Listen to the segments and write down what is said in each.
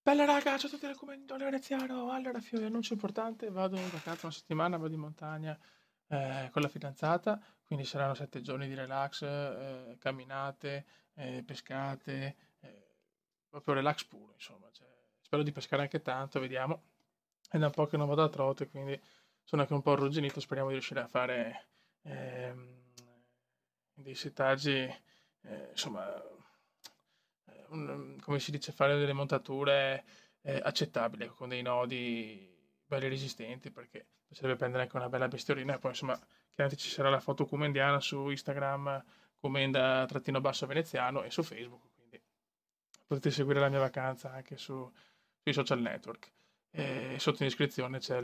Bella raga, ciao a tutti dal commendatore veneziano. Allora, Fio, annuncio importante, vado in vacanza una settimana, vado in montagna con la fidanzata, quindi saranno 7 giorni di relax, camminate, pescate, proprio relax puro, insomma. Cioè, spero di pescare anche tanto, vediamo. È da un po' che non vado a trote, quindi sono anche un po' arrugginito, speriamo di riuscire a fare dei settaggi, insomma, come si dice, fare delle montature accettabili, ecco, con dei nodi belli resistenti, perché piacerebbe prendere anche una bella bestiolina e poi insomma chiaramente ci sarà la foto comendiana su Instagram, commenda-veneziano e su Facebook, quindi potete seguire la mia vacanza anche sui social network. E sotto in descrizione c'è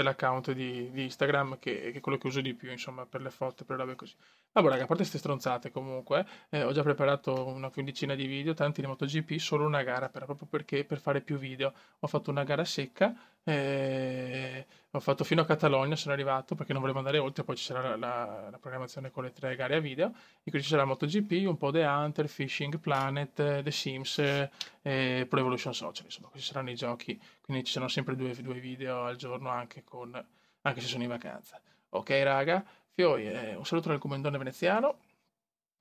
l'account di Instagram che è quello che uso di più, insomma, per le foto, per le robe così. Vabbè, raga, a parte queste stronzate, comunque, ho già preparato una quindicina di video, tanti di MotoGP, solo una gara, proprio perché per fare più video ho fatto una gara secca, ho fatto fino a Catalogna, sono arrivato perché non volevo andare oltre, poi ci sarà la programmazione con le 3 gare a video, e quindi ci sarà MotoGP, un po' The Hunter, Fishing Planet, The Sims e Pro Evolution Soccer, insomma, questi saranno i giochi, quindi ci saranno sempre due video al giorno anche se sono in vacanza. Ok, raga, Fioi, un saluto dal commendone veneziano.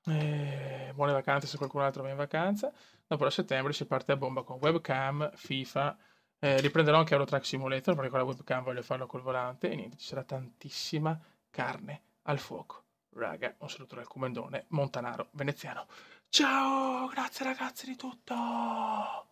Buone vacanze se qualcun altro va in vacanza. Dopo da settembre si parte a bomba con webcam, FIFA. Riprenderò anche Eurotrack Simulator perché con la webcam voglio farlo col volante. E niente, ci sarà tantissima carne al fuoco. Raga, un saluto dal commendone montanaro veneziano. Ciao, grazie ragazzi di tutto.